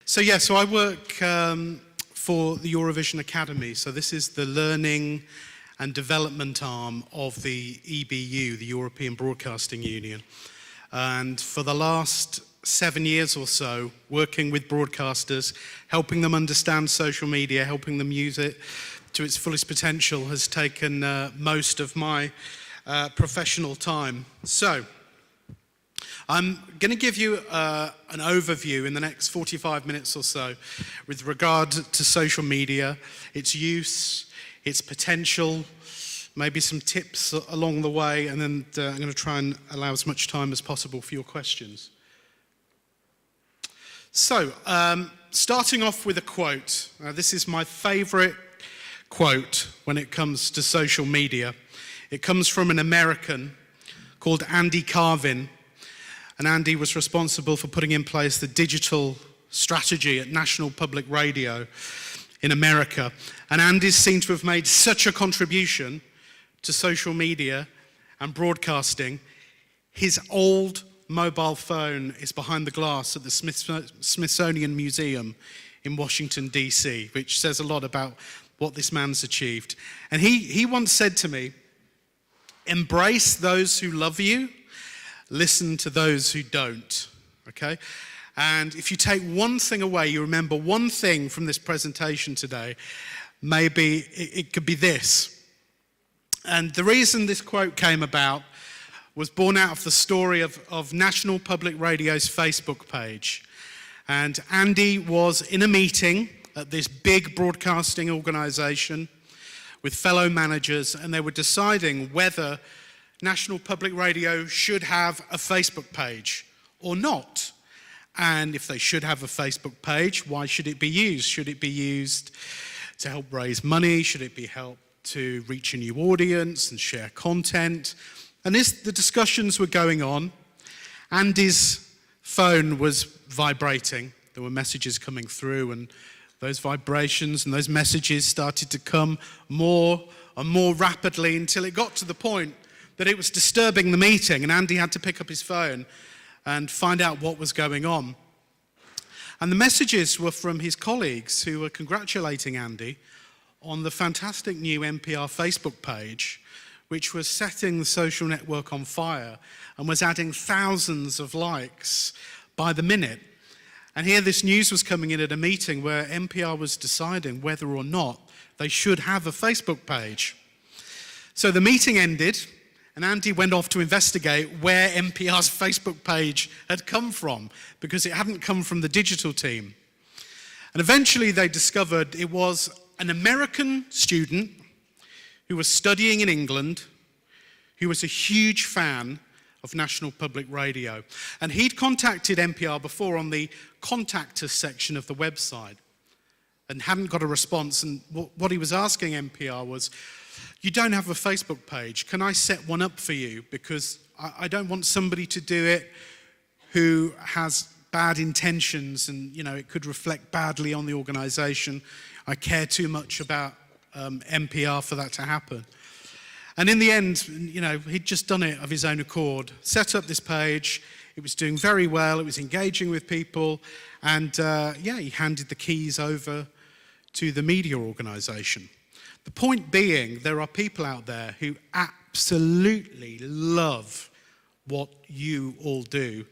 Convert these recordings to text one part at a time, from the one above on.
So I work for the Eurovision Academy. So this is the learning and development arm of the EBU, the European Broadcasting Union. And for the last 7 years or so, working with broadcasters, helping them understand social media, helping them use it to its fullest potential has taken most of my professional time. So I'm going to give you an overview in the next 45 minutes or so with regard to social media, its use, its potential, maybe some tips along the way, and then I'm going to try and allow as much time as possible for your questions. So, starting off with a quote. This is my favorite quote when it comes to social media. It comes from an American called Andy Carvin. And Andy was responsible for putting in place the digital strategy at National Public Radio in America. And Andy's seen to have made such a contribution to social media and broadcasting. His old mobile phone is behind the glass at the Smithsonian Museum in Washington, D.C., which says a lot about what this man's achieved. And he once said to me, "Embrace those who love you, listen to those who don't," okay? And if you take one thing away, you remember one thing from this presentation today, maybe it could be this. And the reason this quote came about was born out of the story of National Public Radio's Facebook page. And Andy was in a meeting at this big broadcasting organization with fellow managers, and they were deciding whether National Public Radio should have a Facebook page or not. And if they should have a Facebook page, why should it be used? Should it be used to help raise money? Should it be helped to reach a new audience and share content? And as the discussions were going on, Andy's phone was vibrating. There were messages coming through, and those vibrations and those messages started to come more and more rapidly until it got to the point that it was disturbing the meeting, and Andy had to pick up his phone and find out what was going on. And the messages were from his colleagues who were congratulating Andy on the fantastic new NPR Facebook page, which was setting the social network on fire and was adding thousands of likes by the minute. And here this news was coming in at a meeting where NPR was deciding whether or not they should have a Facebook page. So the meeting ended, and Andy went off to investigate where NPR's Facebook page had come from, because it hadn't come from the digital team. And eventually they discovered it was an American student who was studying in England, who was a huge fan of National Public Radio. And he'd contacted NPR before on the contact us section of the website and hadn't got a response. And what he was asking NPR was, "You don't have a Facebook page. Can I set one up for you? Because I don't want somebody to do it who has bad intentions, and it could reflect badly on the organization. I care too much about NPR for that to happen." And in the end, he'd just done it of his own accord, set up this page. It was doing very well. It was engaging with people. And he handed the keys over to the media organization. The point being, there are people out there who absolutely love what you all do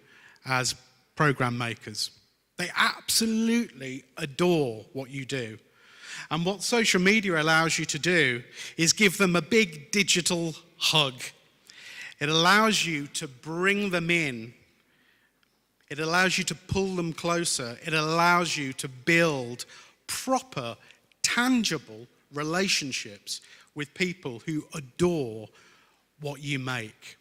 as program makers. They absolutely adore what you do. And what social media allows you to do is give them a big digital hug. It allows you to bring them in. It allows you to pull them closer. It allows you to build proper, tangible relationships with people who adore what you make.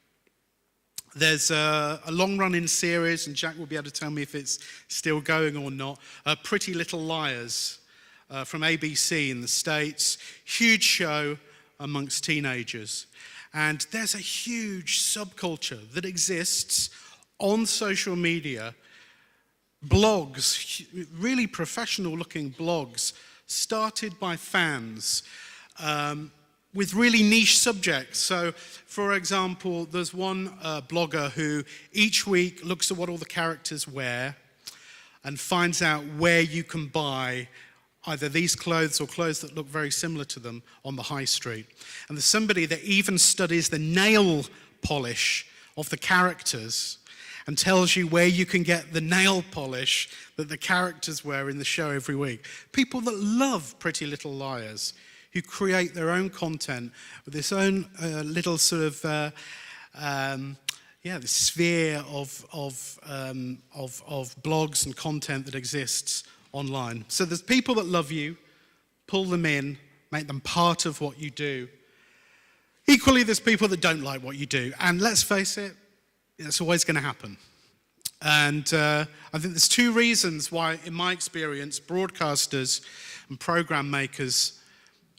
There's a long-running series, and Jack will be able to tell me if it's still going or not, Pretty Little Liars from ABC in the States. Huge show amongst teenagers. And there's a huge subculture that exists on social media. Blogs, really professional-looking blogs, started by fans with really niche subjects. So, for example, there's one blogger who each week looks at what all the characters wear, and finds out where you can buy either these clothes or clothes that look very similar to them on the high street. And there's somebody that even studies the nail polish of the characters and tells you where you can get the nail polish that the characters wear in the show every week. People that love Pretty Little Liars, who create their own content with this own little sort of the sphere of blogs and content that exists online. So there's people that love you, pull them in, make them part of what you do. Equally, there's people that don't like what you do. And let's face it, it's always going to happen. And I think there's two reasons why, in my experience, broadcasters and program makers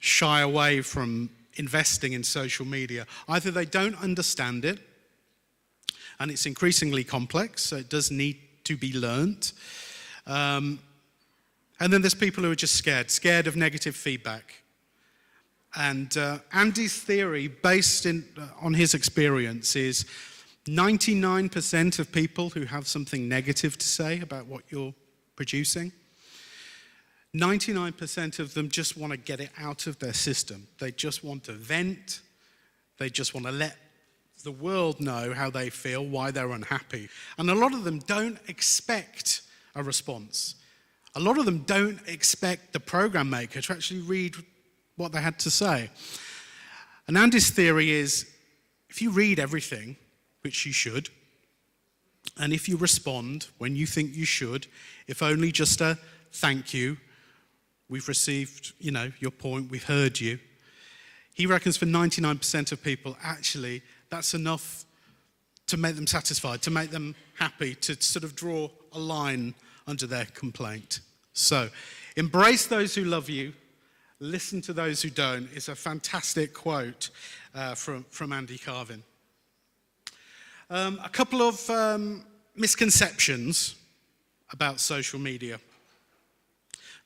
shy away from investing in social media. Either they don't understand it, and it's increasingly complex, so it does need to be learnt. And then there's people who are just scared of negative feedback. And Andy's theory, based on his experience, is 99% of people who have something negative to say about what you're producing, 99% of them just want to get it out of their system. They just want to vent. They just want to let the world know how they feel, why they're unhappy. And a lot of them don't expect a response. A lot of them don't expect the program maker to actually read what they had to say. And Andy's theory is, if you read everything, which you should, and if you respond when you think you should, if only just a thank you, we've received, your point, we've heard you. He reckons for 99% of people, actually, that's enough to make them satisfied, to make them happy, to sort of draw a line under their complaint. So, embrace those who love you, listen to those who don't, is a fantastic quote from Andy Carvin. A couple of misconceptions about social media.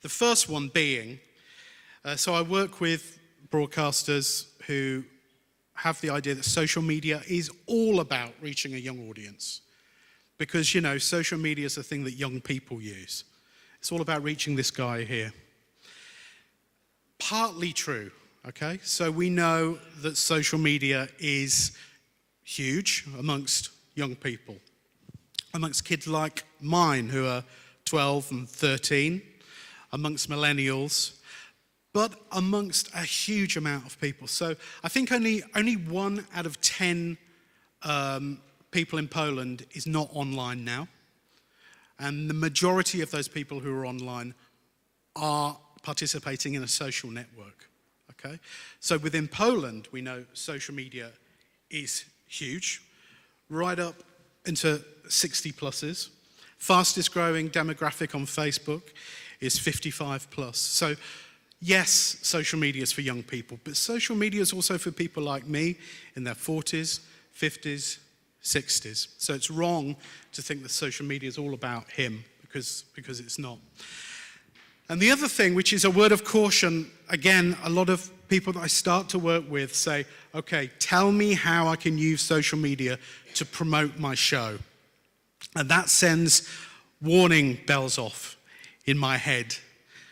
The first one being, so I work with broadcasters who have the idea that social media is all about reaching a young audience. Because, social media is a thing that young people use. It's all about reaching this guy here. Partly true, okay? So we know that social media is huge amongst young people, amongst kids like mine who are 12 and 13, amongst millennials, but amongst a huge amount of people. So I think only 1 out of 10 people in Poland is not online now. And the majority of those people who are online are participating in a social network, okay? So within Poland, we know social media is huge, right up into 60 pluses. Fastest growing demographic on Facebook is 55 plus. So yes, social media is for young people, but social media is also for people like me in their 40s, 50s, 60s. So it's wrong to think that social media is all about him, because it's not. And the other thing, which is a word of caution, again, a lot of people that I start to work with say, okay, tell me how I can use social media to promote my show. And that sends warning bells off in my head.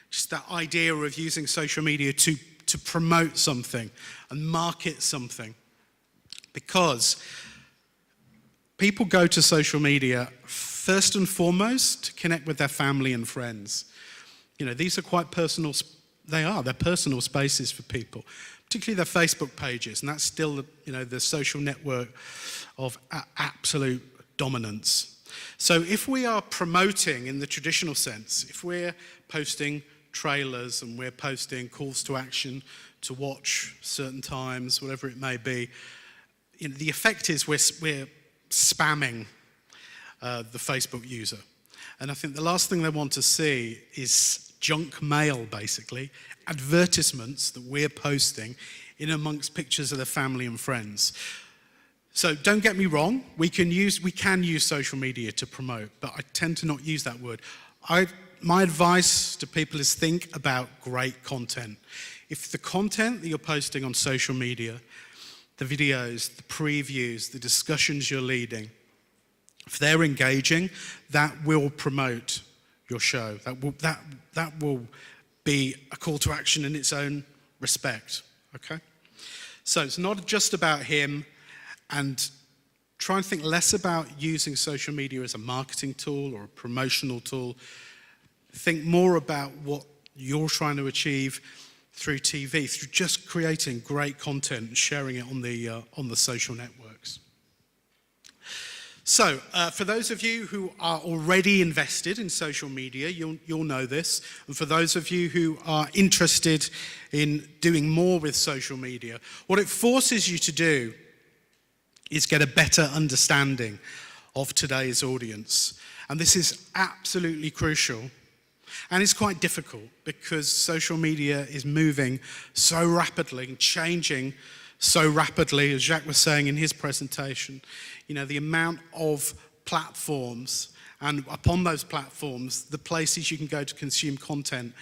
Just that idea of using social media to promote something and market something. Because people go to social media first and foremost to connect with their family and friends. These are quite personal, they're personal spaces for people, particularly their Facebook pages, and that's still, the social network of absolute dominance. So if we are promoting in the traditional sense, if we're posting trailers and we're posting calls to action to watch certain times, whatever it may be, the effect is we're spamming the Facebook user. And I think the last thing they want to see is junk mail, basically, advertisements that we're posting in amongst pictures of their family and friends. So don't get me wrong, we can use social media to promote, but I tend to not use that word. My advice to people is think about great content. If the content that you're posting on social media, the videos, the previews, the discussions you're leading, if they're engaging, that will promote your show. That will be a call to action in its own respect, okay? So it's not just about him, and try and think less about using social media as a marketing tool or a promotional tool. Think more about what you're trying to achieve through TV, through just creating great content and sharing it on the social networks. So, for those of you who are already invested in social media, you'll know this. And for those of you who are interested in doing more with social media, what it forces you to do is get a better understanding of today's audience. And this is absolutely crucial. And it's quite difficult because social media is moving so rapidly and changing so rapidly, as Jacques was saying in his presentation. You know, the amount of platforms, and upon those platforms, the places you can go to consume content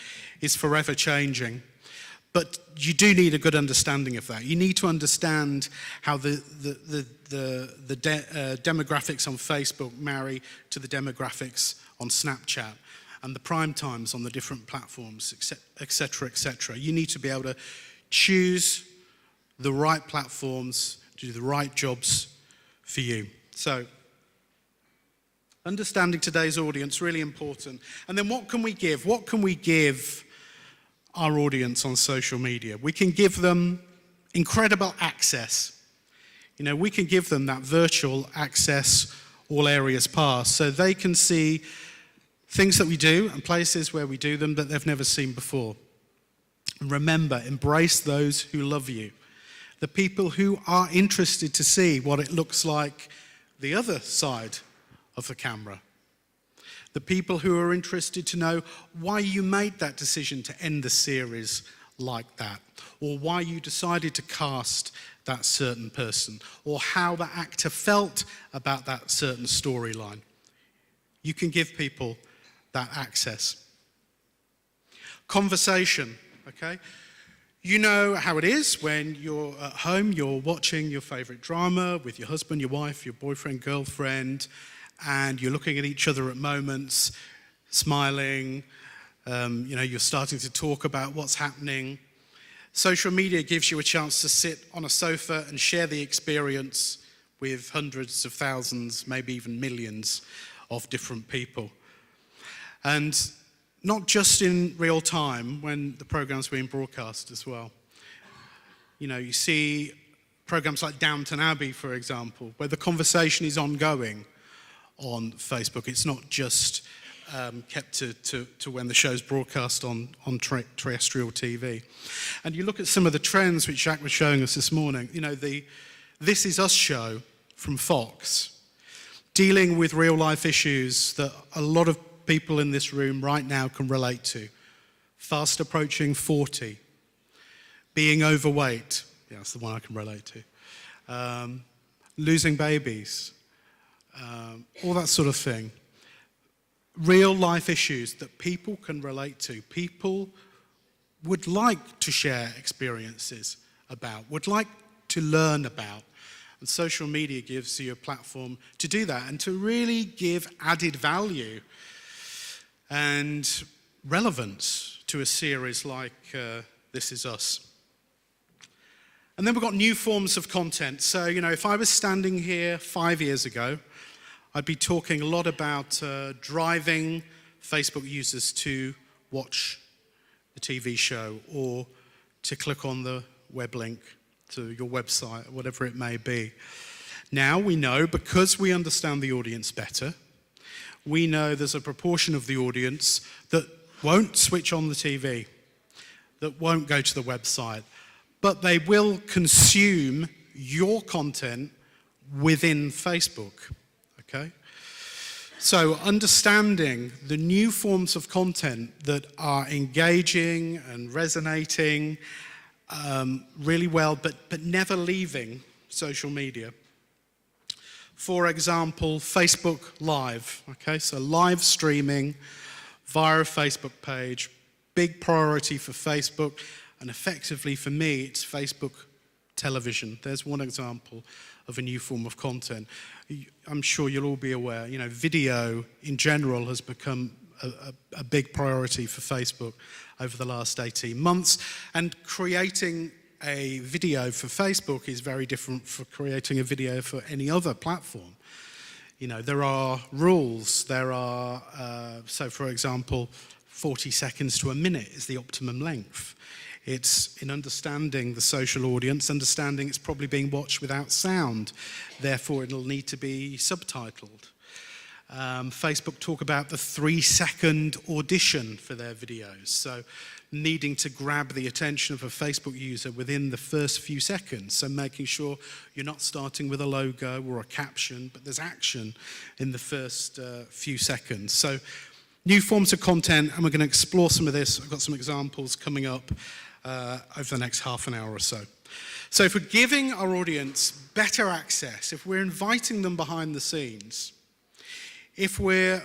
is forever changing. But you do need a good understanding of that. You need to understand how the demographics on Facebook marry to the demographics on Snapchat, and the prime times on the different platforms, etc., etc. You need to be able to choose the right platforms to do the right jobs for you. So, understanding today's audience, really important. And then what can we give? What can we give our audience on social media? We can give them incredible access. You know, we can give them that virtual access, all areas pass, so they can see things that we do and places where we do them that they've never seen before. And remember, embrace those who love you. The people who are interested to see what it looks like the other side of the camera. The people who are interested to know why you made that decision to end the series like that, or why you decided to cast that certain person, or how the actor felt about that certain storyline. You can give people that access. Conversation, okay? You know how it is when you're at home, you're watching your favorite drama with your husband, your wife, your boyfriend, girlfriend, and you're looking at each other at moments, smiling, you're starting to talk about what's happening. Social media gives you a chance to sit on a sofa and share the experience with hundreds of thousands, maybe even millions of different people. And not just in real time when the program's being broadcast as well. You know, you see programs like Downton Abbey, for example, where the conversation is ongoing on Facebook. It's not just kept to when the show's broadcast on terrestrial TV. And you look at some of the trends which Jacques was showing us this morning. You know, the This Is Us show from Fox, dealing with real life issues that a lot of people in this room right now can relate to. Fast approaching 40, being overweight, yeah, that's the one I can relate to, losing babies, all that sort of thing. Real life issues that people can relate to. People would like to share experiences about, would like to learn about. And social media gives you a platform to do that and to really give added value and relevance to a series like This Is Us. And then we've got new forms of content. So, you know, if I was standing here 5 years ago, I'd be talking a lot about driving Facebook users to watch the TV show or to click on the web link to your website, whatever it may be. Now we know, because we understand the audience better, we know there's a proportion of the audience that won't switch on the TV, that won't go to the website, but they will consume your content within Facebook, okay? So understanding the new forms of content that are engaging and resonating really well, but never leaving social media. For example, Facebook Live, okay? So live streaming via a Facebook page, big priority for Facebook, and effectively for me, it's Facebook television. There's one example of a new form of content. I'm sure you'll all be aware, you know, video in general has become a big priority for Facebook over the last 18 months. And creating a video for Facebook is very different from creating a video for any other platform. You know, there are rules, so for example, 40 seconds to a minute is the optimum length. It's in understanding the social audience, understanding it's probably being watched without sound, therefore it'll need to be subtitled. Facebook talk about the 3-second audition for their videos, so needing to grab the attention of a Facebook user within the first few seconds, so making sure you're not starting with a logo or a caption, but there's action in the first few seconds. So new forms of content, and we're going to explore some of this. I've got some examples coming up over the next half an hour or so. So if we're giving our audience better access, if we're inviting them behind the scenes, if we're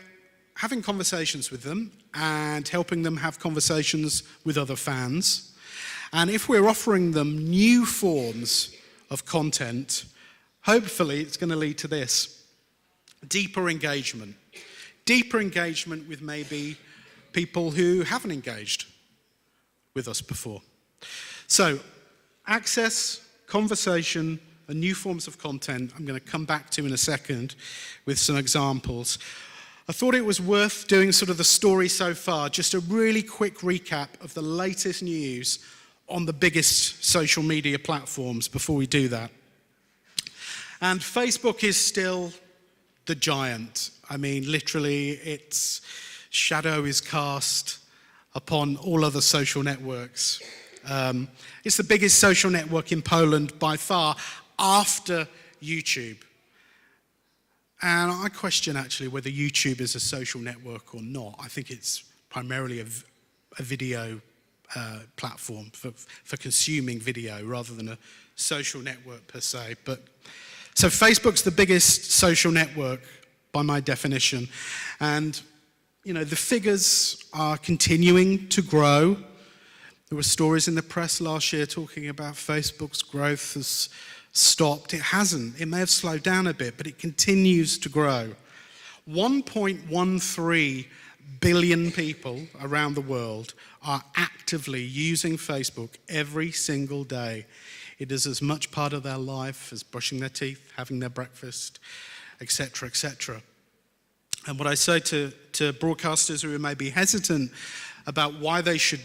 having conversations with them and helping them have conversations with other fans, and if we're offering them new forms of content, hopefully it's going to lead to this: deeper engagement. Deeper engagement with maybe people who haven't engaged with us before. So, access, conversation, and new forms of content, I'm going to come back to in a second with some examples. I thought it was worth doing sort of the story so far, just a really quick recap of the latest news on the biggest social media platforms before we do that. And Facebook is still the giant. I mean, literally, its shadow is cast upon all other social networks. It's the biggest social network in Poland by far, after YouTube. And I question actually whether YouTube is a social network or not. I think it's primarily a video platform for consuming video rather than a social network per se. But so Facebook's the biggest social network by my definition. And, you know, the figures are continuing to grow. There were stories in the press last year talking about Facebook's growth has stopped. It hasn't. It may have slowed down a bit, but it continues to grow. 1.13 billion people around the world are actively using Facebook every single day. It is as much part of their life as brushing their teeth, having their breakfast, etc., etc. And what I say to broadcasters who may be hesitant about why they should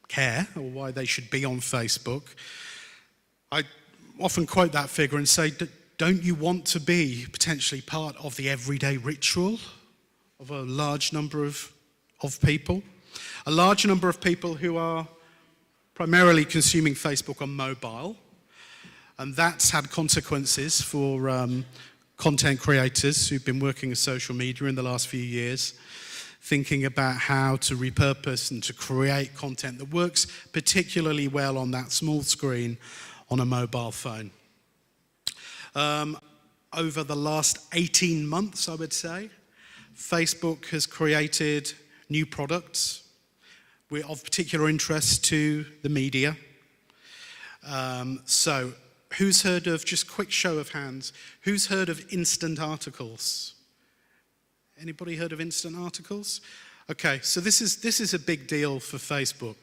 care or why they should be on Facebook, I often quote that figure and say, don't you want to be potentially part of the everyday ritual of a large number of people? A large number of people who are primarily consuming Facebook on mobile, and that's had consequences for content creators who've been working in social media in the last few years, thinking about how to repurpose and to create content that works particularly well on that small screen on a mobile phone. Over the last 18 months, I would say, Facebook has created new products of particular interest to the media. So, who's heard of, just quick show of hands, who's heard of instant articles? Anybody heard of instant articles? Okay, so this is a big deal for Facebook,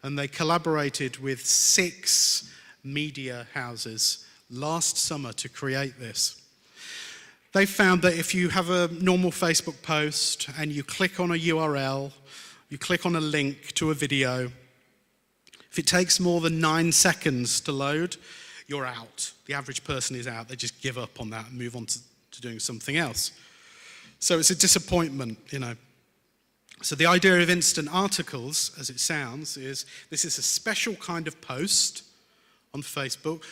and they collaborated with 6 media houses last summer to create this. They found that if you have a normal Facebook post and you click on a URL, you click on a link to a video, if it takes more than 9 seconds to load, you're out. The average person is out. They just give up on that and move on to doing something else. So it's a disappointment, you know. So the idea of instant articles, as it sounds, is this is a special kind of post on Facebook.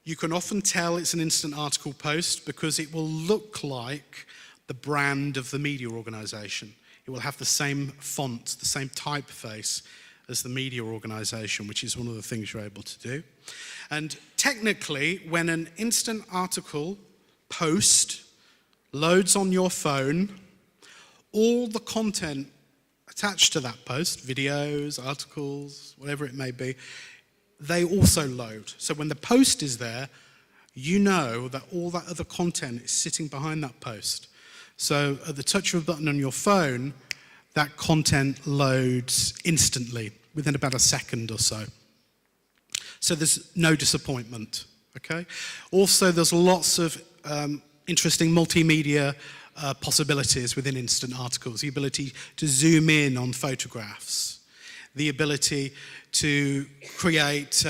You can often tell it's an instant article post because it will look like the brand of the media organization. It will have the same font, the same typeface as the media organization, which is one of the things you're able to do. And technically, when an instant article post loads on your phone, all the content attached to that post, videos, articles, whatever it may be, they also load. So when the post is there, you know that all that other content is sitting behind that post. So at the touch of a button on your phone, that content loads instantly, within about a second or so. So there's no disappointment, okay? Also, there's lots of interesting multimedia possibilities within instant articles. The ability to zoom in on photographs. The ability to create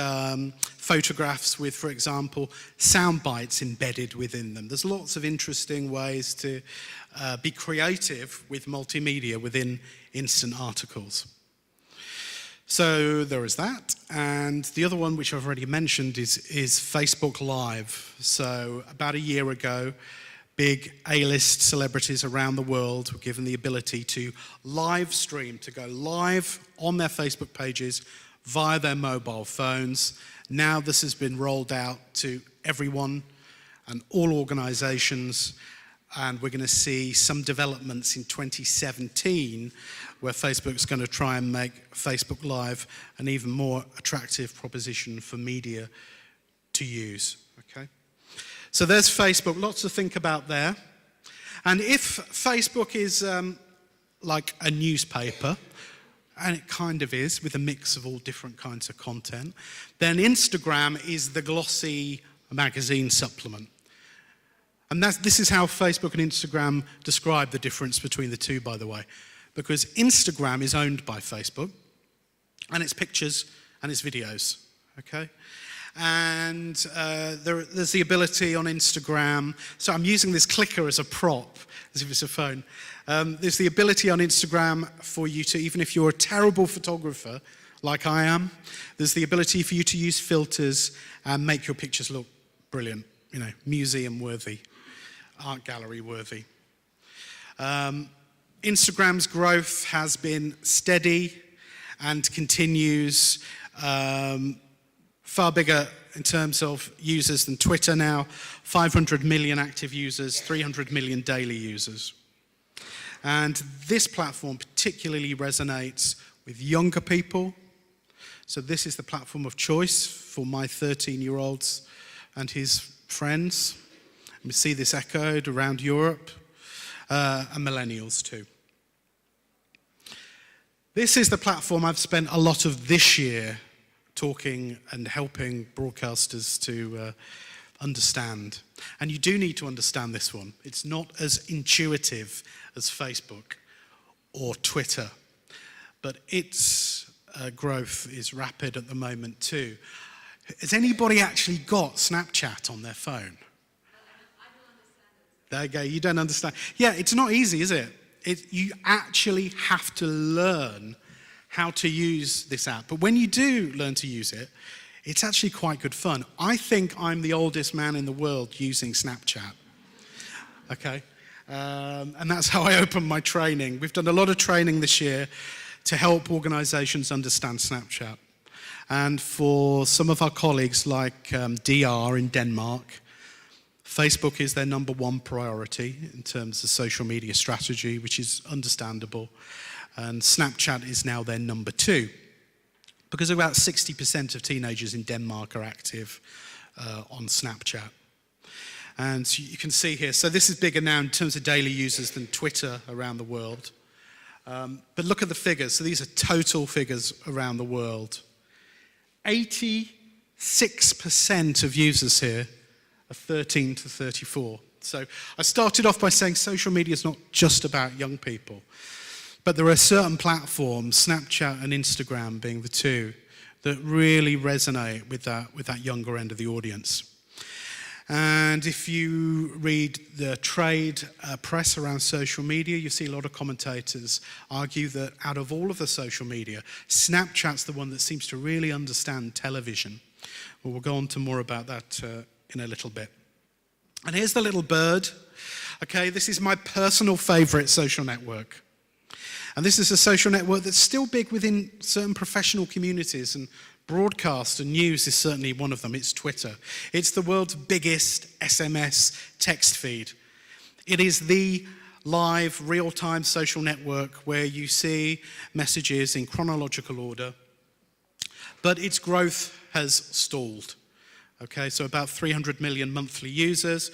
photographs with, for example, sound bites embedded within them. There's lots of interesting ways to be creative with multimedia within instant articles. So there is that. And the other one, which I've already mentioned, is Facebook Live. So about a year ago, big A-list celebrities around the world were given the ability to live stream, to go live on their Facebook pages via their mobile phones. Now this has been rolled out to everyone and all organizations, and we're going to see some developments in 2017 where Facebook's going to try and make Facebook Live an even more attractive proposition for media to use, okay? So there's Facebook, lots to think about there. And if Facebook is like a newspaper, and it kind of is, with a mix of all different kinds of content, then Instagram is the glossy magazine supplement. And this is how Facebook and Instagram describe the difference between the two, by the way. Because Instagram is owned by Facebook, and it's pictures and it's videos, okay? And there's the ability on Instagram, so I'm using this clicker as a prop, as if it's a phone. There's the ability on Instagram for you to, even if you're a terrible photographer, like I am, there's the ability for you to use filters and make your pictures look brilliant, you know, museum-worthy, art gallery-worthy. Instagram's growth has been steady and continues, far bigger in terms of users than Twitter now, 500 million active users, 300 million daily users. And this platform particularly resonates with younger people. So this is the platform of choice for my 13-year-olds and his friends. We see this echoed around Europe, and millennials too. This is the platform I've spent a lot of this year talking and helping broadcasters to understand. And you do need to understand this one. It's not as intuitive as Facebook or Twitter, but its growth is rapid at the moment too. Has anybody actually got Snapchat on their phone? There you go, you don't understand. Yeah, it's not easy, is it? You actually have to learn how to use this app. But when you do learn to use it, it's actually quite good fun. I think I'm the oldest man in the world using Snapchat, okay? And that's how I open my training. We've done a lot of training this year to help organizations understand Snapchat. And for some of our colleagues like DR in Denmark, Facebook is their number one priority in terms of social media strategy, which is understandable. And Snapchat is now their number two, because about 60% of teenagers in Denmark are active on Snapchat. And so you can see here, so this is bigger now in terms of daily users than Twitter around the world. But look at the figures. So these are total figures around the world. 86% of users here are 13 to 34. So I started off by saying social media is not just about young people, but there are certain platforms, Snapchat and Instagram being the two, that really resonate with that younger end of the audience. And if you read the trade press around social media, you see a lot of commentators argue that out of all of the social media, Snapchat's the one that seems to really understand television. Well, we'll go on to more about that in a little bit. And here's the little bird. Okay, this is my personal favorite social network. And this is a social network that's still big within certain professional communities, and broadcast and news is certainly one of them. It's Twitter. It's the world's biggest SMS text feed. It is the live, real-time social network where you see messages in chronological order, but its growth has stalled. Okay, so about 300 million monthly users.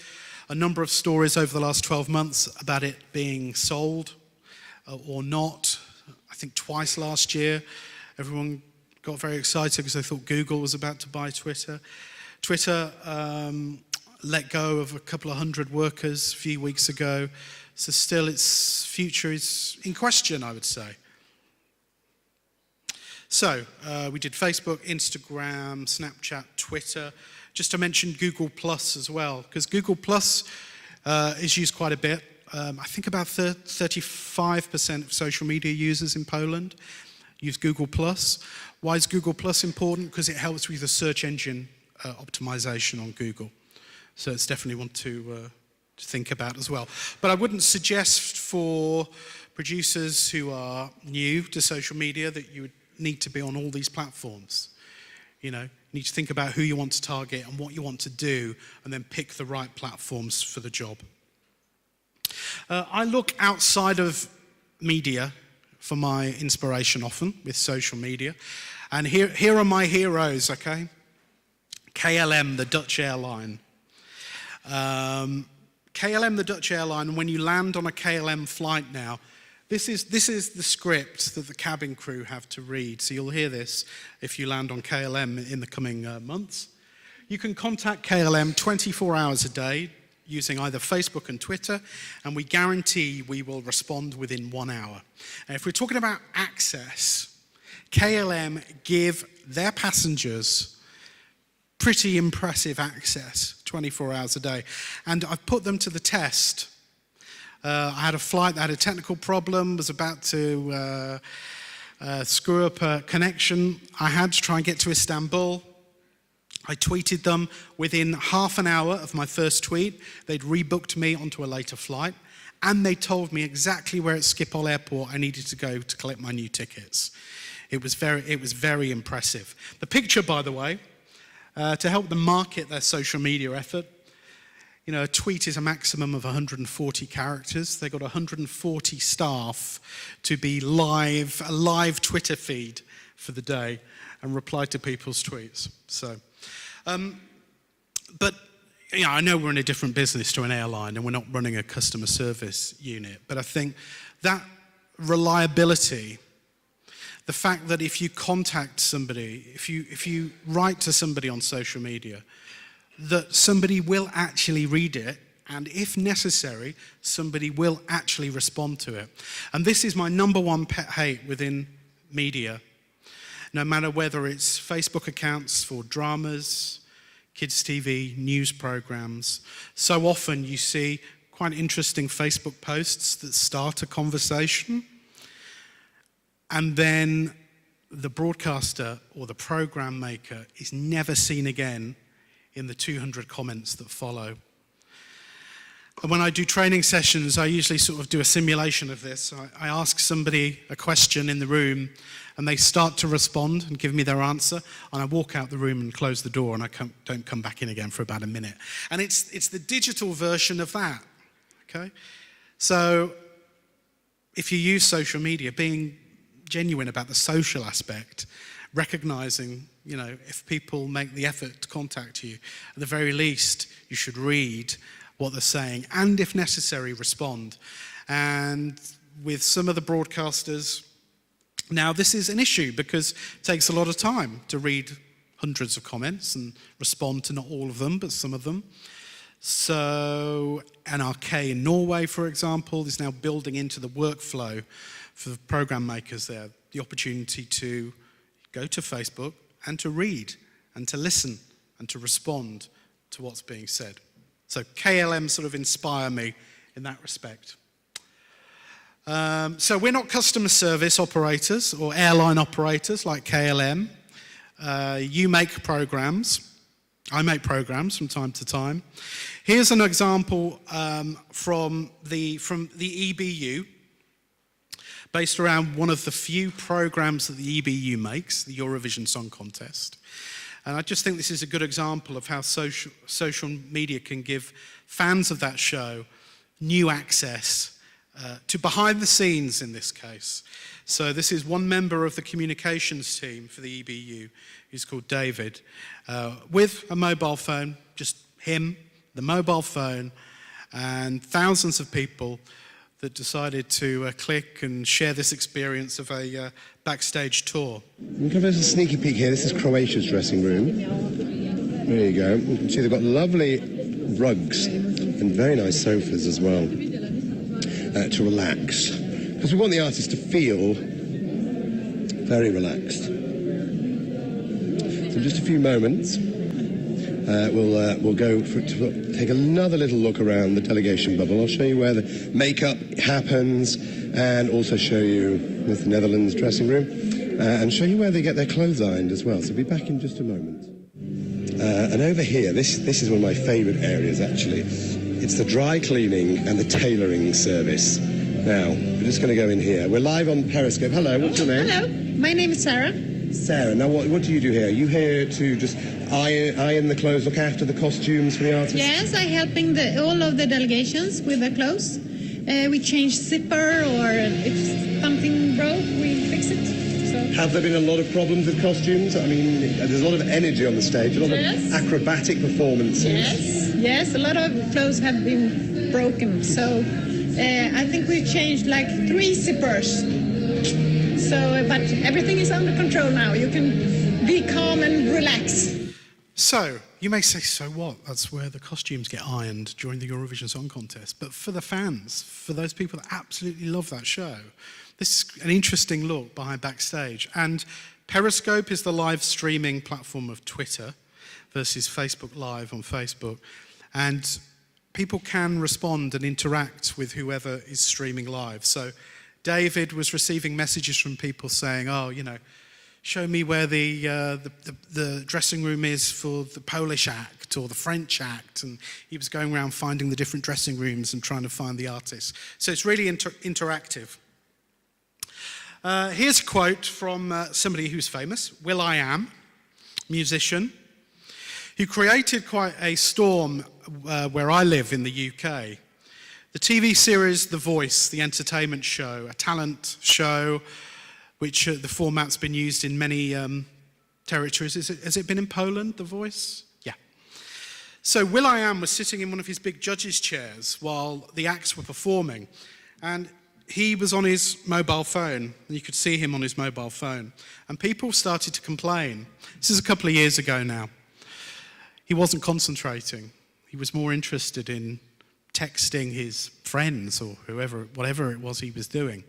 A number of stories over the last 12 months about it being sold. or not. I think twice last year, everyone got very excited because they thought Google was about to buy Twitter. Twitter let go of a couple of hundred workers a few weeks ago, so still its future is in question, I would say. So we did Facebook, Instagram, Snapchat, Twitter, just to mention Google Plus as well, because Google Plus is used quite a bit. I think about 35% of social media users in Poland use Google Plus. Why is Google Plus important? Because it helps with the search engine optimization on Google. So it's definitely one to think about as well. But I wouldn't suggest for producers who are new to social media that you would need to be on all these platforms. You need to think about who you want to target and what you want to do, and then pick the right platforms for the job. I look outside of media for my inspiration often with social media. And here are my heroes, okay? KLM, the Dutch airline. KLM, the Dutch airline, when you land on a KLM flight now, this is the script that the cabin crew have to read. So you'll hear this if you land on KLM in the coming months. You can contact KLM 24 hours a day using either Facebook and Twitter, and we guarantee we will respond within 1 hour. And if we're talking about access, KLM give their passengers pretty impressive access 24 hours a day. And I've put them to the test. I had a flight that had a technical problem, was about to screw up a connection. I had to try and get to Istanbul. I tweeted them. Within half an hour of my first tweet, they'd rebooked me onto a later flight, and they told me exactly where at Schiphol Airport I needed to go to collect my new tickets. It was very impressive. The picture, by the way, to help them market their social media effort, a tweet is a maximum of 140 characters. They got 140 staff to be a live Twitter feed for the day and reply to people's tweets. So, but I know we're in a different business to an airline, and we're not running a customer service unit. But I think that reliability, the fact that if you contact somebody, if you write to somebody on social media, that somebody will actually read it, and if necessary, somebody will actually respond to it. And this is my number one pet hate within media. No matter whether it's Facebook accounts for dramas, kids' TV, news programs, so often you see quite interesting Facebook posts that start a conversation, and then the broadcaster or the program maker is never seen again in the 200 comments that follow. And when I do training sessions, I usually sort of do a simulation of this. I ask somebody a question in the room, and they start to respond and give me their answer, and I walk out the room and close the door, and I don't come back in again for about a minute. And it's the digital version of that, okay? So if you use social media, being genuine about the social aspect, recognizing, if people make the effort to contact you, at the very least, you should read what they're saying, and if necessary, respond. And with some of the broadcasters, now this is an issue because it takes a lot of time to read hundreds of comments and respond to not all of them, but some of them. So NRK in Norway, for example, is now building into the workflow for the program makers there the opportunity to go to Facebook and to read and to listen and to respond to what's being said. So KLM sort of inspire me in that respect. So we're not customer service operators or airline operators like KLM. You make programs. I make programs from time to time. Here's an example from the EBU, based around one of the few programs that the EBU makes, the Eurovision Song Contest. And I just think this is a good example of how social media can give fans of that show new access to behind the scenes in this case. So this is one member of the communications team for the EBU, who's called David, with a mobile phone, just him, the mobile phone, and thousands of people that decided to click and share this experience of a backstage tour. You can have a little sneaky peek here. This is Croatia's dressing room. There you go. You can see they've got lovely rugs and very nice sofas as well to relax. Because we want the artists to feel very relaxed. So in just a few moments, we'll go to take another little look around the delegation bubble. I'll show you where the makeup happens and also show you the Netherlands dressing room and show you where they get their clothes ironed as well. So we'll be back in just a moment. And over here, this is one of my favourite areas actually. It's the dry cleaning and the tailoring service. Now, we're just going to go in here. We're live on Periscope. Hello, what's your name? Hello, my name is Sarah. Sarah, now what do you do here? Are you here to just iron the clothes, look after the costumes for the artists? Yes, I'm helping all of the delegations with their clothes. We change zipper, or if something broke, we fix it. So. Have there been a lot of problems with costumes? I mean, there's a lot of energy on the stage, a lot of acrobatic performances. Yes, a lot of clothes have been broken. So I think we've changed like 3 zippers. So, but everything is under control now. You can be calm and relax. So, you may say, so what? That's where the costumes get ironed during the Eurovision Song Contest. But for the fans, for those people that absolutely love that show, this is an interesting look behind backstage. And Periscope is the live streaming platform of Twitter versus Facebook Live on Facebook. And people can respond and interact with whoever is streaming live. So David was receiving messages from people saying, oh, you know, show me where the dressing room is for the Polish act or the French act. And he was going around finding the different dressing rooms and trying to find the artists. So it's really interactive. Here's a quote from somebody who's famous, will.i.am, musician, who created quite a storm where I live in the UK. The TV series The Voice, the entertainment show, a talent show, which the format's been used in many territories. Has it been in Poland, The Voice? Yeah. So will.i.am was sitting in one of his big judges' chairs while the acts were performing, and he was on his mobile phone. You could see him on his mobile phone, and people started to complain. This is a couple of years ago now. He wasn't concentrating. He was more interested in texting his friends or whatever it was he was doing.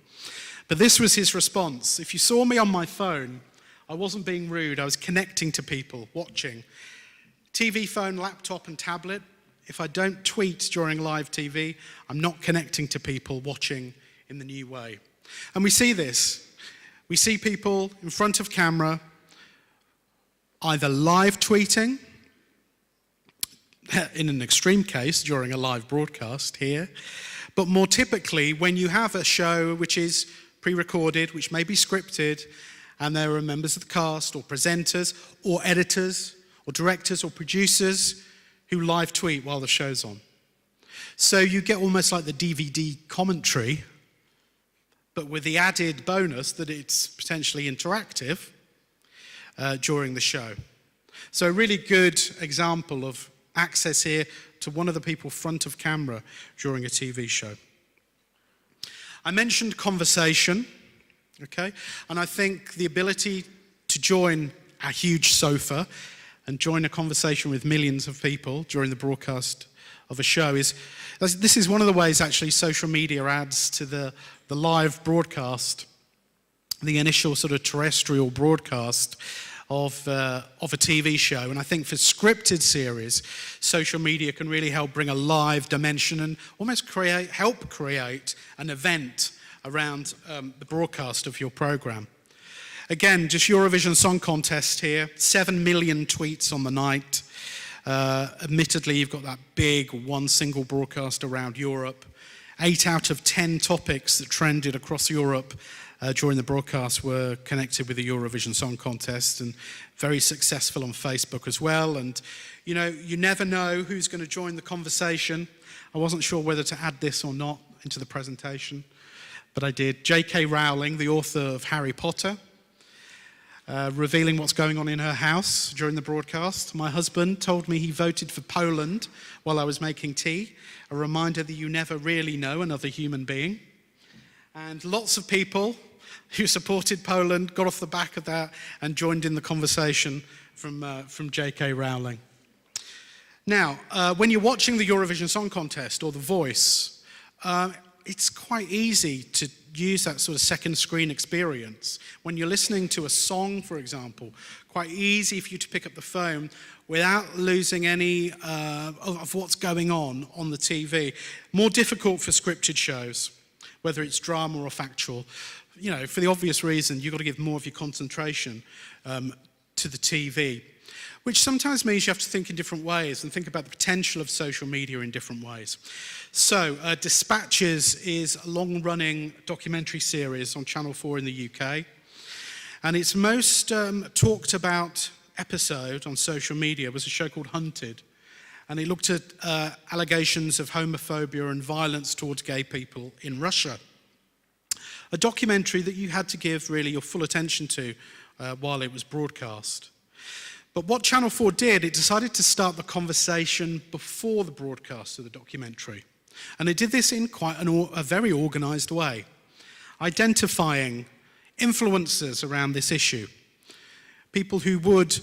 But this was his response. If you saw me on my phone, I wasn't being rude. I was connecting to people, watching. TV, phone, laptop, and tablet. If I don't tweet during live TV, I'm not connecting to people watching in the new way. And we see this. We see people in front of camera either live tweeting, in an extreme case during a live broadcast here, but more typically when you have a show which is pre-recorded, which may be scripted, and there are members of the cast or presenters or editors or directors or producers who live tweet while the show's on. So you get almost like the DVD commentary, but with the added bonus that it's potentially interactive during the show. So a really good example of access here to one of the people front of camera during a TV show. I mentioned conversation, okay? And I think the ability to join a huge sofa and join a conversation with millions of people during the broadcast of a show this is one of the ways actually social media adds to the live broadcast, the initial sort of terrestrial broadcast of a TV show. And I think for scripted series, social media can really help bring a live dimension and almost help create an event around the broadcast of your program. Again, just Eurovision Song Contest here, 7 million tweets on the night. Admittedly, you've got that big one single broadcast around Europe. 8 out of 10 topics that trended across Europe during the broadcast were connected with the Eurovision Song Contest, and very successful on Facebook as well. And you know, you never know who's going to join the conversation. I wasn't sure whether to add this or not into the presentation, but I did. J.K. Rowling, the author of Harry Potter, revealing what's going on in her house during the broadcast. My husband told me he voted for Poland while I was making tea, a reminder that you never really know another human being. And lots of people who supported Poland got off the back of that and joined in the conversation from J.K. Rowling. Now, when you're watching the Eurovision Song Contest or The Voice, it's quite easy to use that sort of second screen experience. When you're listening to a song, for example, quite easy for you to pick up the phone without losing any of what's going on the TV. More difficult for scripted shows, whether it's drama or factual. You know, for the obvious reason, you've got to give more of your concentration to the TV, which sometimes means you have to think in different ways and think about the potential of social media in different ways. So, Dispatches is a long-running documentary series on Channel 4 in the UK, and its most talked about episode on social media was a show called Hunted, and it looked at allegations of homophobia and violence towards gay people in Russia. A documentary that you had to give really your full attention to while it was broadcast. But what Channel 4 did, it decided to start the conversation before the broadcast of the documentary. And it did this in quite a very organised way, identifying influencers around this issue, people who would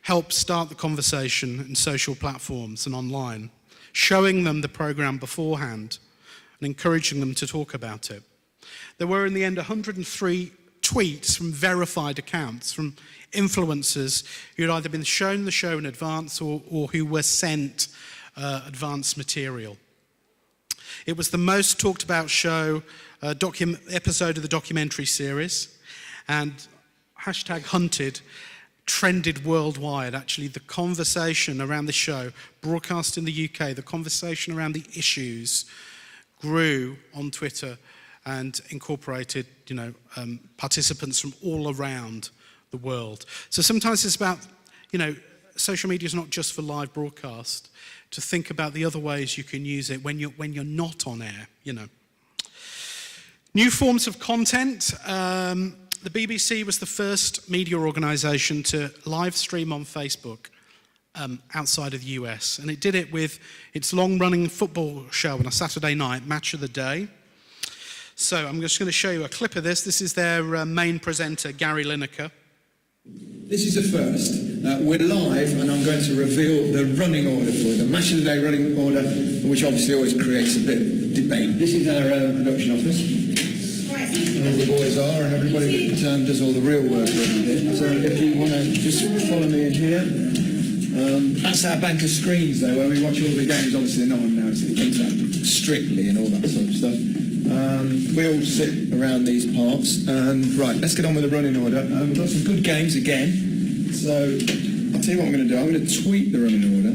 help start the conversation in social platforms and online, showing them the programme beforehand and encouraging them to talk about it. There were in the end 103 tweets from verified accounts, from influencers who had either been shown the show in advance or who were sent advanced material. It was the most talked about show, episode of the documentary series, and #Hunted trended worldwide. Actually, the conversation around the show, broadcast in the UK, the conversation around the issues grew on Twitter and incorporated, participants from all around the world. So sometimes it's about, social media is not just for live broadcast. To think about the other ways you can use it when you're not on air, New forms of content. The BBC was the first media organisation to live stream on Facebook outside of the US, and it did it with its long-running football show on a Saturday night, Match of the Day. So I'm just going to show you a clip of this. This is their main presenter, Gary Lineker. This is the first. We're live, and I'm going to reveal the running order for you, the Match of the Day running order, which obviously always creates a bit of debate. This is our production office, and all the boys are, and everybody that does all the real work over here. So if you want to just follow me in here. That's our bank of screens, though, where we watch all the games. Obviously, they're not on now, so it comes out Strictly and all that sort of stuff. We all sit around these parts, and right, let's get on with the running order. We've got some good games again, so I'll tell you what I'm going to do. I'm going to tweet the running order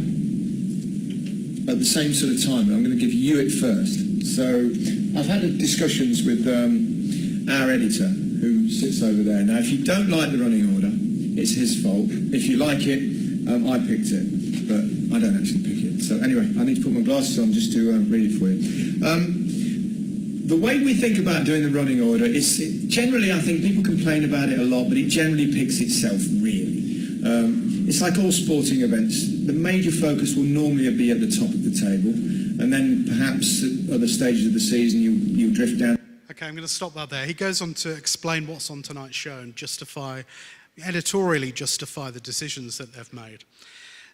at the same sort of time, but I'm going to give you it first. So I've had discussions with our editor, who sits over there. Now, if you don't like the running order, it's his fault. If you like it, I picked it, but I don't actually pick it. So anyway, I need to put my glasses on just to read it for you. The way we think about doing the running order is, generally I think people complain about it a lot, but it generally picks itself, really. It's like all sporting events. The major focus will normally be at the top of the table, and then perhaps at other stages of the season you drift down. Okay, I'm going to stop that there. He goes on to explain what's on tonight's show and editorially justify the decisions that they've made.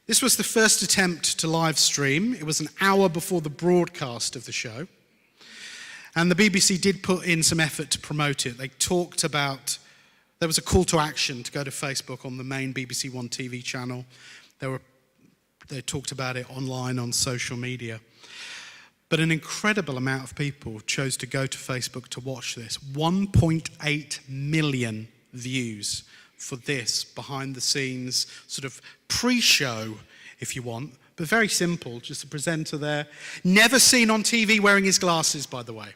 This was the first attempt to live stream. It was an hour before the broadcast of the show. And the BBC did put in some effort to promote it. They talked about, there was a call to action to go to Facebook on the main BBC One TV channel. They talked about it online on social media. But an incredible amount of people chose to go to Facebook to watch this. 1.8 million views for this behind-the-scenes sort of pre-show, if you want. But very simple, just a presenter there. Never seen on TV wearing his glasses, by the way.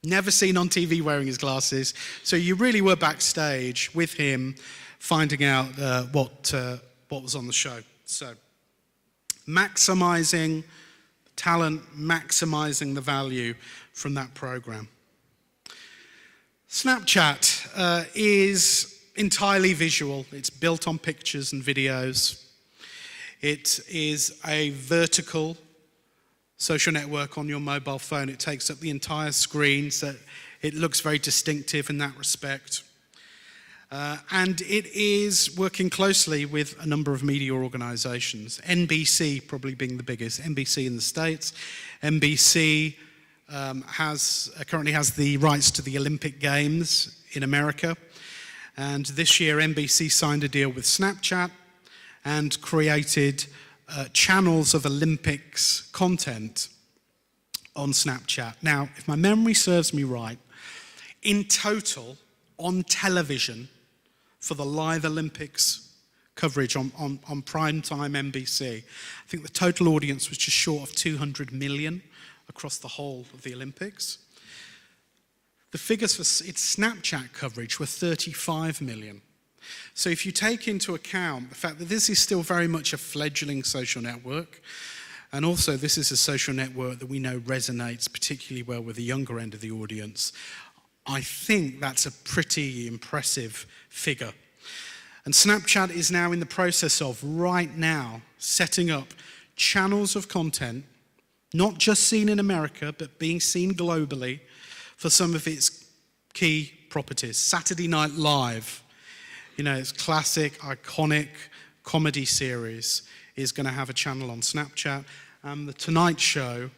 Never seen on TV wearing his glasses. So you really were backstage with him, finding out what was on the show. So maximising talent, maximising the value from that programme. Snapchat is entirely visual. It's built on pictures and videos. It is a vertical social network on your mobile phone. It takes up the entire screen, so it looks very distinctive in that respect. And it is working closely with a number of media organizations, NBC probably being the biggest, NBC in the States. NBC currently has the rights to the Olympic Games in America. And this year, NBC signed a deal with Snapchat and created channels of Olympics content on Snapchat. Now, if my memory serves me right, in total, on television, for the live Olympics coverage on primetime NBC, I think the total audience was just short of 200 million across the whole of the Olympics. The figures for its Snapchat coverage were 35 million. So if you take into account the fact that this is still very much a fledgling social network, and also this is a social network that we know resonates particularly well with the younger end of the audience, I think that's a pretty impressive figure. And Snapchat is now in the process of, right now, setting up channels of content, not just seen in America, but being seen globally for some of its key properties. Saturday Night Live, its classic, iconic comedy series, is going to have a channel on Snapchat. The Tonight Show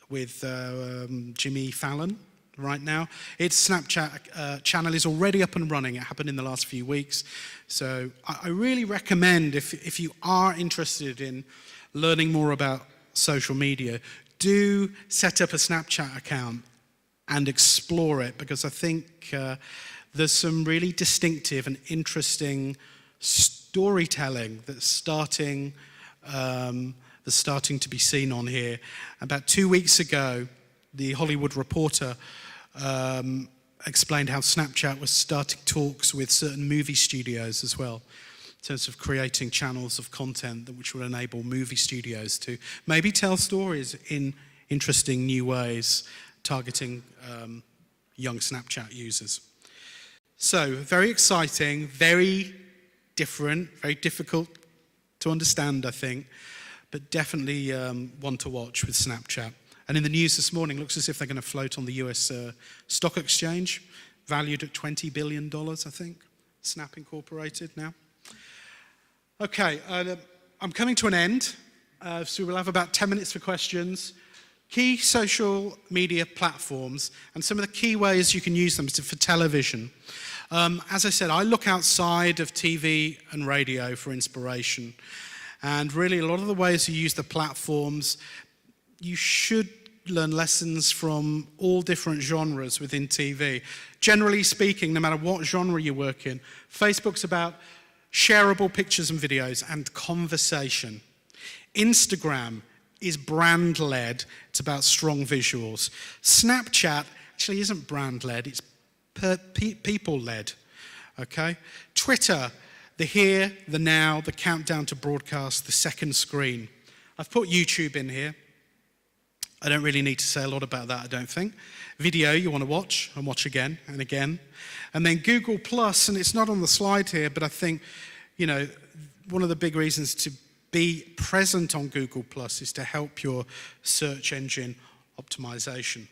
with Jimmy Fallon right now, its Snapchat channel is already up and running. It happened in the last few weeks. So I really recommend, if you are interested in learning more about social media, do set up a Snapchat account and explore it, because I think there's some really distinctive and interesting storytelling that's starting to be seen on here. About 2 weeks ago, the Hollywood Reporter explained how Snapchat was starting talks with certain movie studios as well, in terms of creating channels of content which will enable movie studios to maybe tell stories in interesting new ways, targeting young Snapchat users. So, very exciting, very different, very difficult to understand, I think, but definitely one to watch with Snapchat. And in the news this morning, looks as if they're going to float on the US stock exchange, valued at $20 billion, I think, Snap Incorporated now. Okay, I'm coming to an end, so we'll have about 10 minutes for questions. Key social media platforms and some of the key ways you can use them for television. As I said, I look outside of TV and radio for inspiration. And really, a lot of the ways you use the platforms, you should learn lessons from all different genres within TV. Generally speaking, no matter what genre you work in, Facebook's about shareable pictures and videos and conversation. Instagram is brand-led. It's about strong visuals. Snapchat actually isn't brand-led. It's people-led. Okay? Twitter, the here, the now, the countdown to broadcast, the second screen. I've put YouTube in here. I don't really need to say a lot about that, I don't think. Video you want to watch and watch again and again. And then Google Plus, and it's not on the slide here, but I think, one of the big reasons to be present on Google Plus is to help your search engine optimization.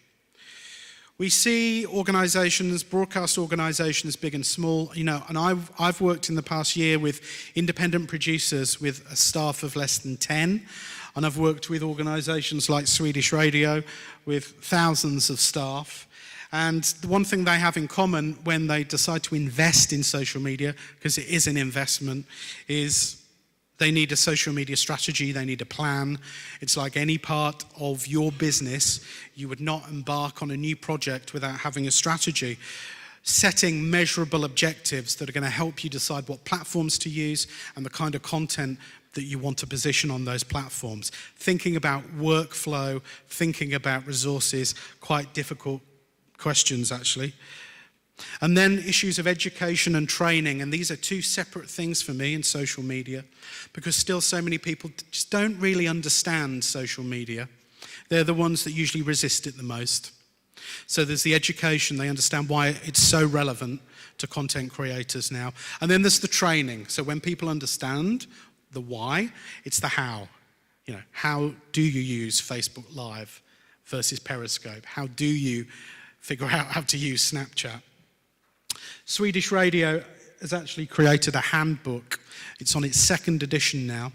We see organizations, broadcast organizations, big and small, and I've worked in the past year with independent producers with a staff of less than 10, and I've worked with organizations like Swedish Radio with thousands of staff. And the one thing they have in common when they decide to invest in social media, because it is an investment, is they need a social media strategy, they need a plan. It's like any part of your business, you would not embark on a new project without having a strategy. Setting measurable objectives that are going to help you decide what platforms to use and the kind of content that you want to position on those platforms. Thinking about workflow, thinking about resources, quite difficult questions actually. And then issues of education and training, and these are two separate things for me in social media, because still so many people just don't really understand social media. They're the ones that usually resist it the most. So there's the education, they understand why it's so relevant to content creators now. And then there's the training. So when people understand the why, it's the how. You know, how do you use Facebook Live versus Periscope? How do you figure out how to use Snapchat? Swedish Radio has actually created a handbook. It's on its second edition now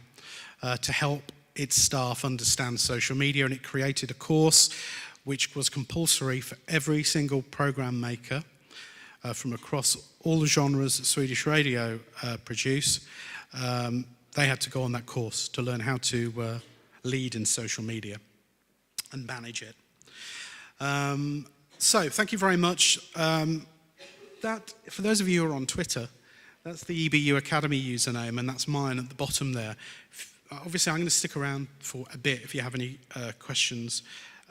to help its staff understand social media, and it created a course which was compulsory for every single program maker from across all the genres that Swedish Radio produce. They had to go on that course to learn how to lead in social media and manage it. So thank you very much. That, for those of you who are on Twitter, that's the EBU Academy username, and that's mine at the bottom there. Obviously, I'm going to stick around for a bit if you have any questions.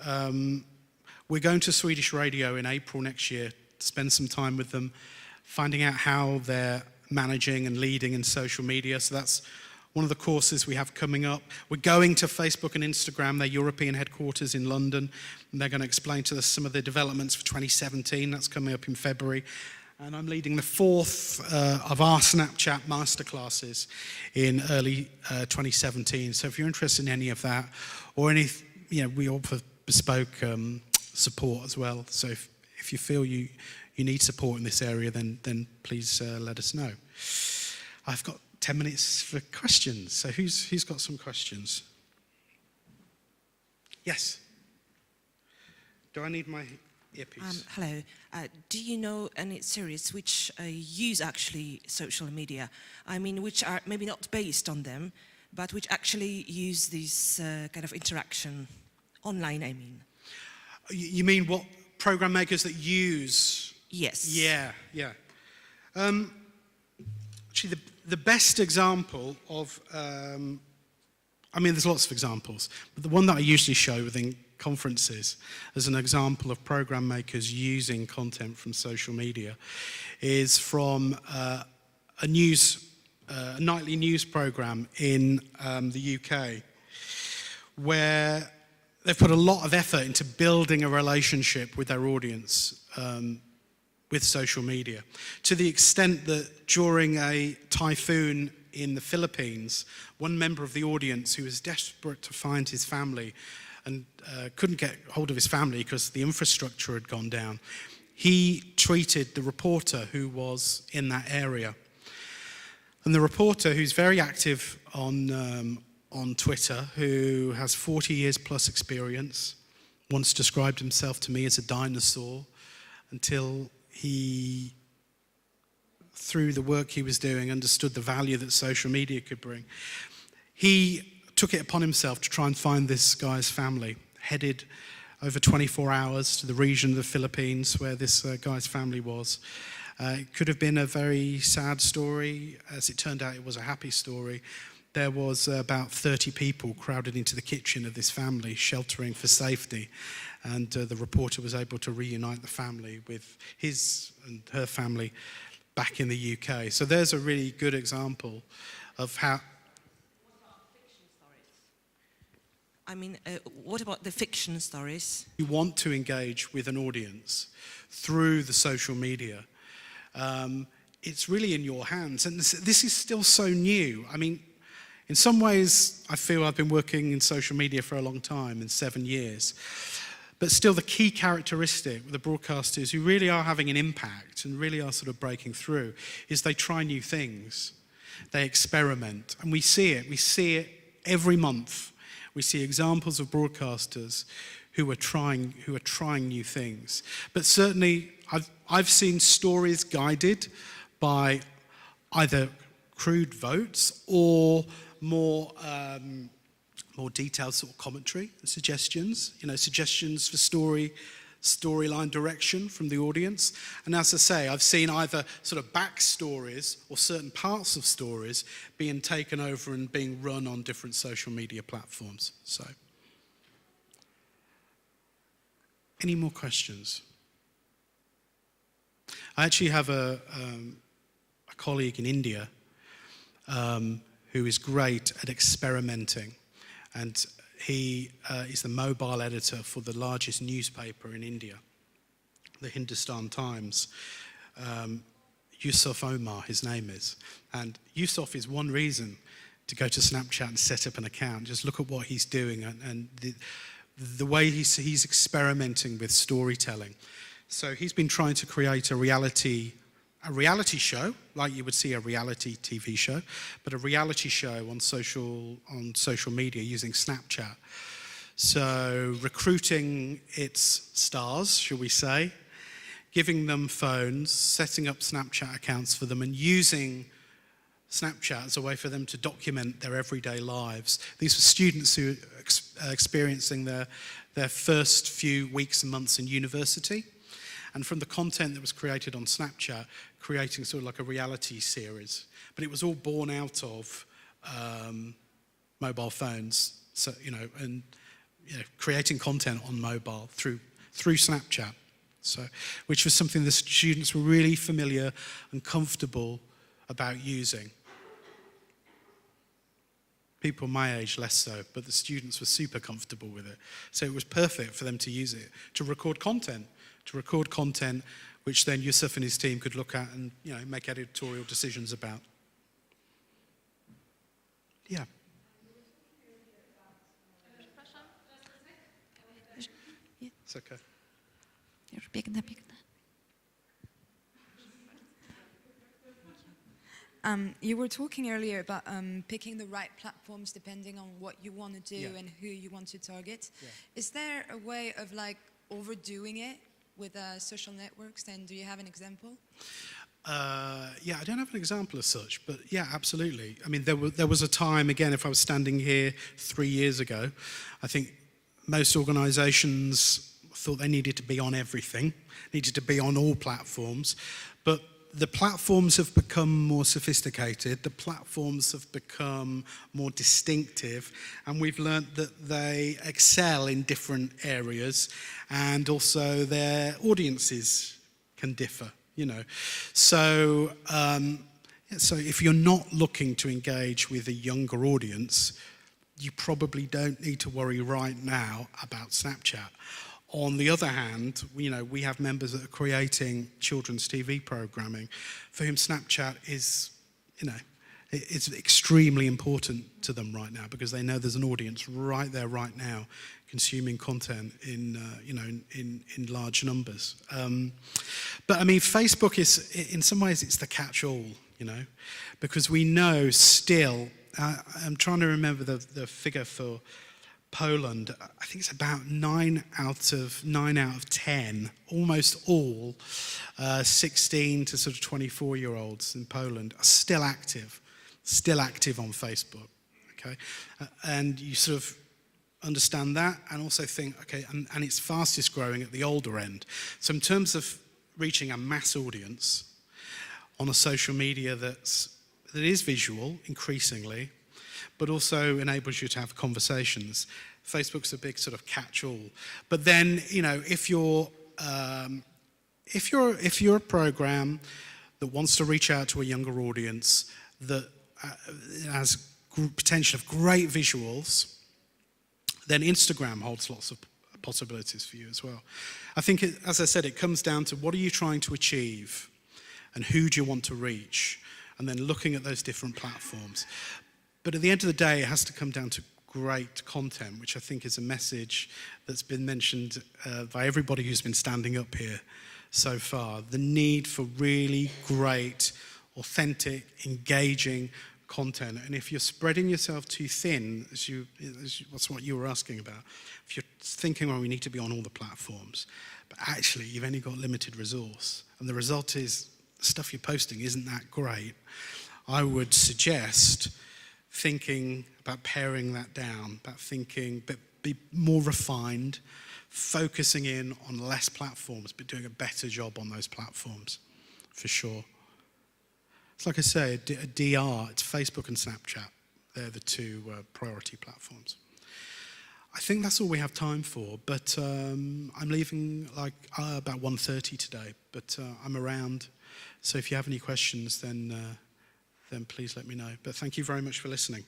We're going to Swedish Radio in April next year to spend some time with them, finding out how they're managing and leading in social media. So that's one of the courses we have coming up. We're going to Facebook and Instagram, their European headquarters in London, and they're going to explain to us some of the developments for 2017. That's coming up in February. And I'm leading the fourth of our Snapchat masterclasses in early 2017. So if you're interested in any of that, or any, we offer bespoke support as well. So if you feel you need support in this area, then please let us know. I've got 10 minutes for questions. So who's got some questions? Yes. Do I need my earpiece? Hello. Do you know any series which use actually social media? I mean, which are maybe not based on them, but which actually use this kind of interaction online, I mean? You mean what program makers that use? Yes. Yeah. Actually, the best example of, there's lots of examples, but the one that I usually show within conferences as an example of program makers using content from social media is from a nightly news program in the UK, where they've put a lot of effort into building a relationship with their audience with social media, to the extent that during a typhoon in the Philippines, one member of the audience who was desperate to find his family and couldn't get hold of his family because the infrastructure had gone down, he tweeted the reporter who was in that area. And the reporter, who's very active on Twitter, who has 40 years plus experience, once described himself to me as a dinosaur until he, through the work he was doing, understood the value that social media could bring. He took it upon himself to try and find this guy's family, headed over 24 hours to the region of the Philippines where this guy's family was. It could have been a very sad story. As it turned out, it was a happy story. There was about 30 people crowded into the kitchen of this family, sheltering for safety. And the reporter was able to reunite the family with his and her family back in the UK. So there's a really good example of how... I mean, what about the fiction stories? You want to engage with an audience through the social media. It's really in your hands. And this is still so new. I mean, in some ways, I feel I've been working in social media for a long time, in 7 years. But still, the key characteristic with the broadcasters who really are having an impact and really are sort of breaking through is they try new things. They experiment. And we see it. We see it every month. We see examples of broadcasters who are trying new things. But certainly, I've seen stories guided by either crude votes or more detailed sort of commentary and suggestions. Suggestions for storyline direction from the audience. And as I say, I've seen either sort of backstories or certain parts of stories being taken over and being run on different social media platforms. So, any more questions? I actually have a colleague in India who is great at experimenting, and he is the mobile editor for the largest newspaper in India. the Hindustan Times, Yusuf Omar, his name is. And Yusuf is one reason to go to Snapchat and set up an account. Just look at what he's doing and the way he's experimenting with storytelling. So he's been trying to create a reality show, like you would see a reality TV show, but a reality show on social media using Snapchat. So recruiting its stars, shall we say, giving them phones, setting up Snapchat accounts for them, and using Snapchat as a way for them to document their everyday lives. These were students who are experiencing their first few weeks and months in university. And from the content that was created on Snapchat, creating sort of like a reality series. But it was all born out of mobile phones, so, and creating content on mobile through Snapchat. So, which was something the students were really familiar and comfortable about using. People my age less so, but the students were super comfortable with it. So it was perfect for them to use it to record content which then Yusuf and his team could look at and make editorial decisions about. Yeah. It's okay. Piękne. You were talking earlier about picking the right platforms depending on what you want to do and who you want to target. Yeah. Is there a way of overdoing it with social networks? And do you have an example? Yeah, I don't have an example as such, but yeah, absolutely. I mean, there was a time, again, if I was standing here 3 years ago, I think most organisations thought they needed to be on everything, needed to be on all platforms, but the platforms have become more sophisticated, the platforms have become more distinctive, and we've learned that they excel in different areas, and also their audiences can differ, So, so if you're not looking to engage with a younger audience, you probably don't need to worry right now about Snapchat. On the other hand, we have members that are creating children's TV programming for whom Snapchat is, it's extremely important to them right now because they know there's an audience right there, right now, consuming content in large numbers. But I mean, Facebook is, in some ways, it's the catch-all, because we know still, I'm trying to remember the figure for Poland. I think it's about 9 out of 10, almost all 16 to sort of 24-year-olds in Poland are still active on Facebook. Okay, and you sort of understand that, and also think, okay, and it's fastest growing at the older end. So in terms of reaching a mass audience on a social media that is visual increasingly, but also enables you to have conversations. Facebook's a big sort of catch-all. But then, if you're a program that wants to reach out to a younger audience that has potential of great visuals, then Instagram holds lots of possibilities for you as well. I think, as I said, it comes down to what are you trying to achieve, and who do you want to reach, and then looking at those different platforms. But at the end of the day, it has to come down to great content, which I think is a message that's been mentioned by everybody who's been standing up here so far. The need for really great, authentic, engaging content. And if you're spreading yourself too thin, that's what you were asking about. If you're thinking, well, we need to be on all the platforms, but actually you've only got limited resource, and the result is the stuff you're posting isn't that great, I would suggest thinking about paring that down, about thinking, but be more refined, focusing in on less platforms, but doing a better job on those platforms, for sure. It's like I say, a DR, it's Facebook and Snapchat. They're the two priority platforms. I think that's all we have time for, but I'm leaving about 1:30 today, but I'm around. So if you have any questions, then please let me know. But thank you very much for listening.